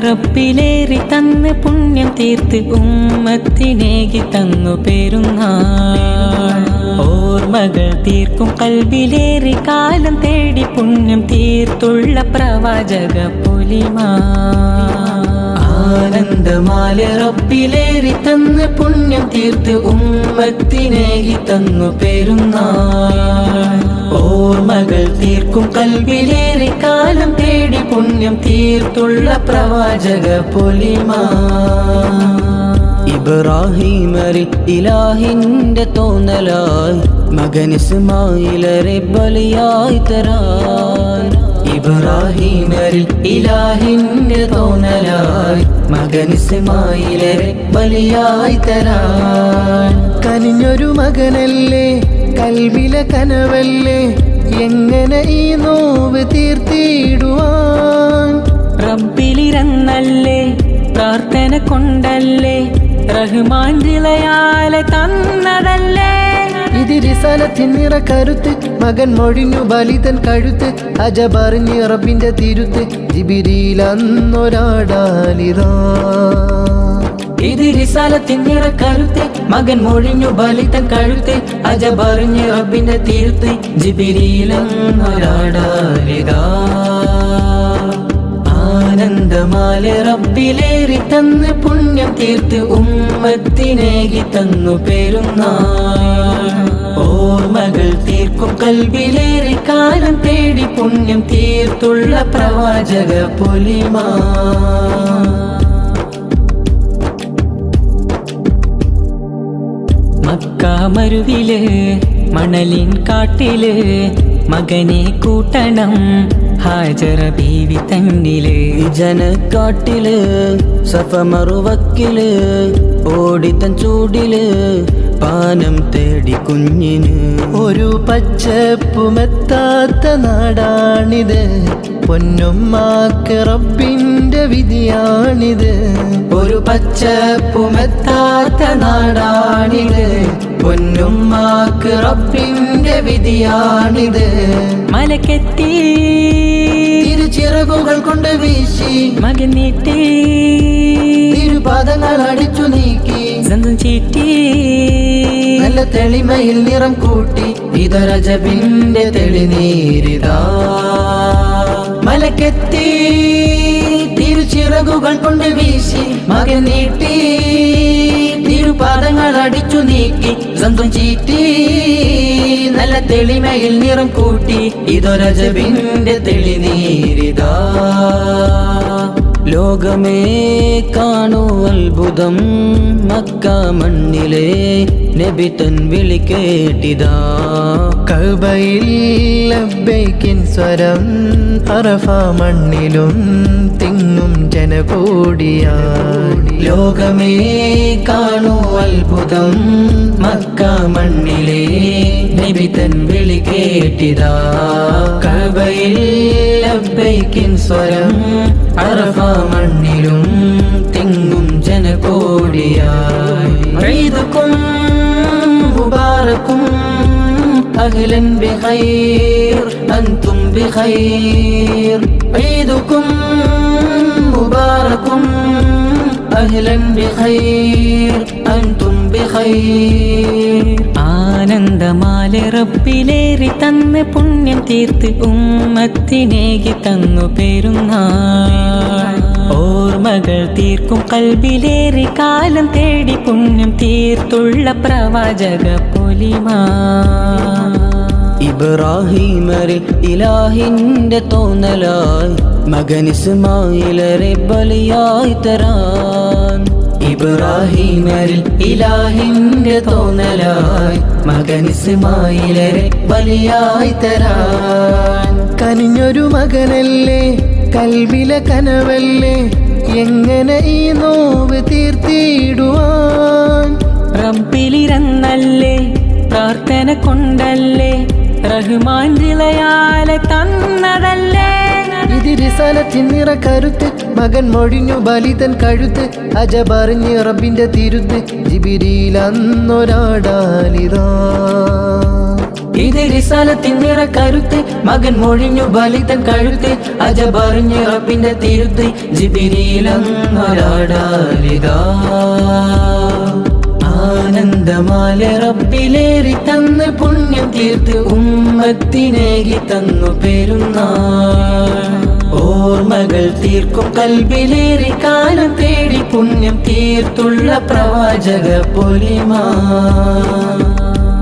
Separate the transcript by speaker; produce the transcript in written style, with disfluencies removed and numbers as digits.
Speaker 1: റബ്ബിലേറി തന്ന് പുണ്യം തീർത്ത് ഉമ്മത്തിനേകി തന്നു പെരുന്നാൾ. ഓർമ്മകൾ തീർക്കും കൽബിലേറി കാലം തേടി പുണ്യം തീർത്തുള്ള പ്രവാചക പൊലിമാ. ആനന്ദമാല റബ്ബിലേറി തന്ന് പുണ്യം തീർത്ത് ഉമ്മത്തിനേകി തന്നു പെരുന്നാൾ. ഓർമ്മകൾ തീർക്കും കൽബിലേറി കാലം തേടി പുണ്യം തീർത്തുള്ള പ്രവാചക പൊലിമാ. ഇബ്രാഹിമരിൽ ഇലാഹിന്റെ തോന്നലായി മകൻ ഇസ്മായിലരെ ബലിയായി തരാൻ. ഇബ്രാഹിമരിൽ ഇലാഹിന്റെ തോന്നലായി മകൻ ഇസ്മായിലരെ ബലിയായി തരാൻ.
Speaker 2: കനിഞ്ഞൊരു മകനല്ലേ കൽബിലെ കനവല്ലേ എങ്ങനെ ഈ നോവ് തീർത്തിടുവാൻ.
Speaker 1: റബ്ബിലിരന്നല്ലേ പ്രാർത്ഥന കൊണ്ടല്ലേ റഹ്മാൻ ദിളയാലെ തന്നതല്ലേ.
Speaker 2: ഇത് റിസാലത്തിൻ നിറക്കരുത്ത് മകൻ മൊഴിഞ്ഞു ബലിതൻ കഴുത്ത്. അജബറിഞ്ഞ് റബ്ബിന്റെ തിരുത്ത് ജിബിരിയിൽ അന്നൊരാടാലിതാ.
Speaker 1: ഇത് റിസാലത്തിൻ നിറക്കരുത്ത് മകൻ മൊഴിഞ്ഞു ബലിതൻ കഴുത്ത്. അജബറിഞ്ഞ് റബ്ബിന്റെ തിരുത്ത് ജിബിരിയിൽ അന്നൊരാടാലിതാ. ആനന്ദമാല റബ്ബിലേറി തന്ന് പുണ്യം തീർത്ത് ഉമ്മത്തിനേകി തന്നു പെരുന്നാൾ. ഓർമ്മകൾ തീർക്കും കൽബിലേറി കാലം തേടി പുണ്യം തീർത്തുള്ള പ്രവാചക പൊലിമാ. മക്ക മരുവില് മണലിൻ കാട്ടില് മകനെ കൂട്ടണം ഹാജറ ബീവി തന്നില്.
Speaker 2: ജനക്കാട്ടില് സഫ മറുവക്കില് ഓടിത്തൻ ചൂടില് പാനം തേടി കുഞ്ഞിന്. ഒരു പച്ചപ്പുമെത്താത്ത നാടാണിത് പൊന്നുമ്മാക്ക് റബ്ബിന്റെ വിധിയാണിത്.
Speaker 1: ഒരു പച്ചപ്പുമെത്താത്ത നാടാണിത് പൊന്നുമ്മാക്ക് റബ്ബിന്റെ വിധിയാണിത്. മലക്കെത്തി
Speaker 2: ചിറകുകൾ കൊണ്ട് വീശി
Speaker 1: മകൻ നീട്ടി
Speaker 2: തിരുപാദങ്ങൾ അടിച്ചു നീക്കി
Speaker 1: സ്വന്തം ചീറ്റി
Speaker 2: നല്ല തെളിമയിൽ നിറം കൂട്ടി. ഇതരജബിന്റെ തെളിനീരിതാ.
Speaker 1: മലക്കെത്തി
Speaker 2: തിരുച്ചിറകുകൾ കൊണ്ട് വീശി
Speaker 1: മകൻ നീട്ടി
Speaker 2: തിരുപാദങ്ങൾ അടിച്ചു നീക്കി
Speaker 1: സ്വന്തം ചീറ്റി
Speaker 2: നല്ല തെളിമയിൽ നിറം കൂട്ടി.
Speaker 1: ഇതൊരജബിന്റെ തെളിനീരിതാ.
Speaker 2: ലോകമേ കാണൂ അത്ഭുതം മക്ക മണ്ണിലെ നബി തൻ വിളി കേട്ടിതാ. കഅബയിൽ ലബ്ബൈക്കിൻ സ്വരം അറഫ മണ്ണിലും തിങ്ങും ജനകോടിയായി.
Speaker 1: ലോകമേ കാണൂ അത്ഭുതം മക്ക മണ്ണിലെ നബി തൻ വിളി കേട്ടിതാ. കഅബയിൽ ലബ്ബൈക്കിൻ സ്വരം അറഫ മണ്ണിലും തിങ്ങും ജനകോടിയായി. ഈദുക്കും മുബാറക്കും അഹ്ലൻ ബിഖൈർ അൻതും ബിഖൈർ. ഈദുക്കും മുബാറക്കും അഹ്ലൻ ബിഖൈർ അൻതും ബിഖൈർ. ആനന്ദമാല റബ്ബിലേറി തന്ന് പുണ്യം തീർത്ത് ഉമ്മത്തിനേകി തന്നു പെരുന്നാൾ. ഓർമ്മകൾ തീർക്കും കൽബിലേറി കാലം തേടി പുണ്യം തീർത്തുള്ള പ്രവാചക പൊലിമാ.
Speaker 2: ഇബ്രാഹിമരിൽ ഇലാഹിന്റെ തോന്നലായി മകൻ ഇസ്മായിലരെ ബലിയായി തരാൻ.
Speaker 1: ഇബ്രാഹിമരിൽ ഇലാഹിന്റെ തോന്നലായി മകൻ ഇസ്മായിലരെ ബലിയായി തരാൻ.
Speaker 2: കനിഞ്ഞൊരു മകനല്ലേ കൽബിലെ കനവല്ലേ എങ്ങനെ ഈ നോവ് തീർത്തിടുവാൻ.
Speaker 1: റബ്ബിലിരന്നല്ലേ പ്രാർത്ഥന കൊണ്ടല്ലേ റഹ്മാൻ ദിളയാലെ തന്നതല്ലേ.
Speaker 2: ഇത് റിസാലത്തിൻ നിറക്കരുത്ത് മകൻ മൊഴിഞ്ഞു ബലിതൻ കഴുത്ത്. അജബറിഞ്ഞ് റബ്ബിന്റെ തിരുത്ത് ജിബിരിയിൽ അന്നൊരാടാലിതാ.
Speaker 1: ഇത് റിസാലത്തിൻ നിറക്കരുത്ത് മകൻ മൊഴിഞ്ഞു ബലിതൻ കഴുത്ത് അജബറിഞ്ഞ് റബ്ബിന്റെ തിരുത്ത് ജിബിരിയിലൊരാടാലിതാ ആനന്ദമാല റബ്ബിലേറി തന്ന് പുണ്യം തീർത്ത് ഉമ്മത്തിനേകി തന്നു പെരുന്നാൾ ഓർമ്മകൾ തീർക്കും കൽബിലേറി കാലം തേടി പുണ്യം തീർത്തുള്ള പ്രവാചക പൊലിമാ